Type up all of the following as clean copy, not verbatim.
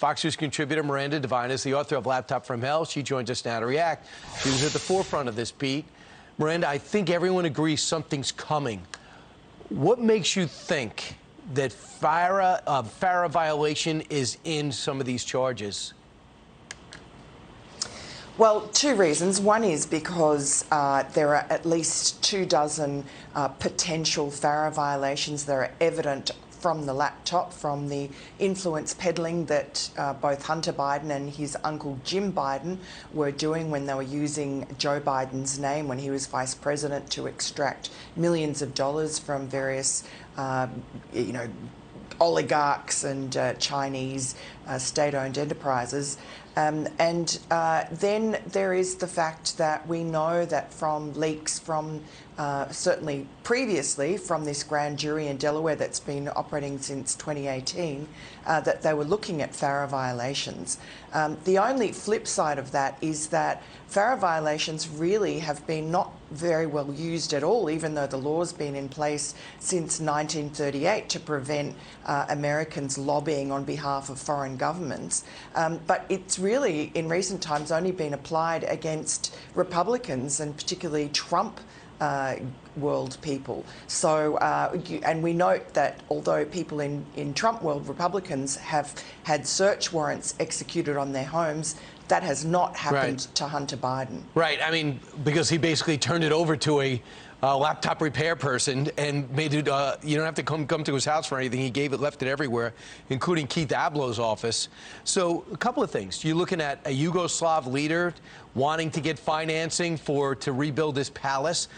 Fox News contributor Miranda Devine is the author of Laptop from Hell. She joins us now to react. She was at the forefront of this beat. Miranda, I think everyone agrees something's coming. What makes you think that FARA violation is in some of these charges? Well, two reasons. One is because there are at least 24 potential FARA violations that are evident from the laptop, from the influence peddling that both Hunter Biden and his uncle Jim Biden were doing when they were using Joe Biden's name when he was vice president to extract millions of dollars from various, oligarchs and Chinese state-owned enterprises. Then there is the fact that we know that from leaks from certainly previously from this grand jury in Delaware that's been operating since 2018, that they were looking at FARA violations. The only flip side of that is that FARA violations really have been not very well used at all, even though the law's been in place since 1938 to prevent Americans lobbying on behalf of foreign governments. But it's really, in recent times, only been applied against Republicans and particularly Trump world people. So, and we note that although people in Trump world, Republicans, have had search warrants executed on their homes, that has not happened to Hunter Biden. Right. I mean, because he basically turned it over to a laptop repair person and made it, you don't have to come to his house for anything. He left it everywhere, including Keith Ablow's office. So a couple of things. You're looking at a Yugoslav leader wanting to get financing to rebuild his palace.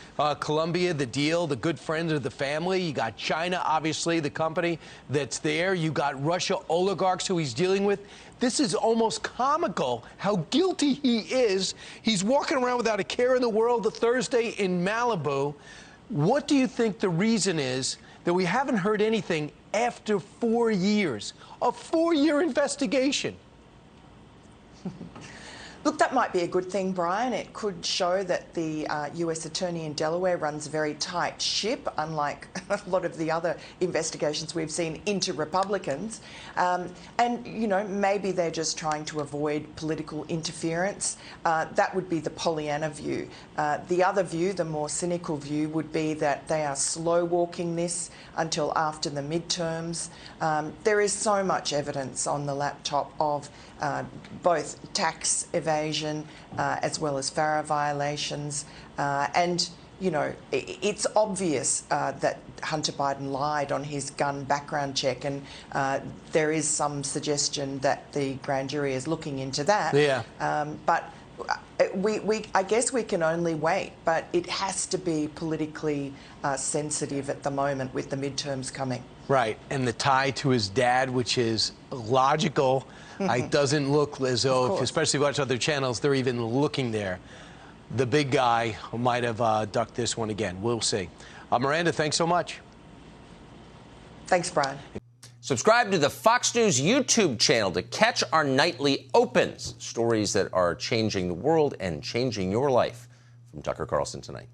Colombia, the deal, the good friends of the family. You got China, obviously, the company that's there. You got Russia oligarchs who he's dealing with. This is almost comical how guilty he is. He's walking around without a care in the world. The Thursday in Malibu. What do you think the reason is that we haven't heard anything after 4 years? A 4-year investigation. Look, that might be a good thing, Brian. It could show that the US attorney in Delaware runs a very tight ship, unlike a lot of the other investigations we've seen into Republicans. And, maybe they're just trying to avoid political interference. That would be the Pollyanna view. The other view, the more cynical view, would be that they are slow-walking this until after the midterms. There is so much evidence on the laptop of both tax evasion as well as FARA violations. And, it's obvious that Hunter Biden lied on his gun background check, and there is some suggestion that the grand jury is looking into that. Yeah. But I guess we can only wait, but it has to be politically sensitive at the moment with the midterms coming. Right, and the tie to his dad, which is logical. It doesn't look as though, especially if you watch other channels, they're even looking there. The big guy might have ducked this one again. We'll see. Miranda, thanks so much. Thanks, Brian. Subscribe to the Fox News YouTube channel to catch our nightly opens, stories that are changing the world and changing your life. From Tucker Carlson tonight.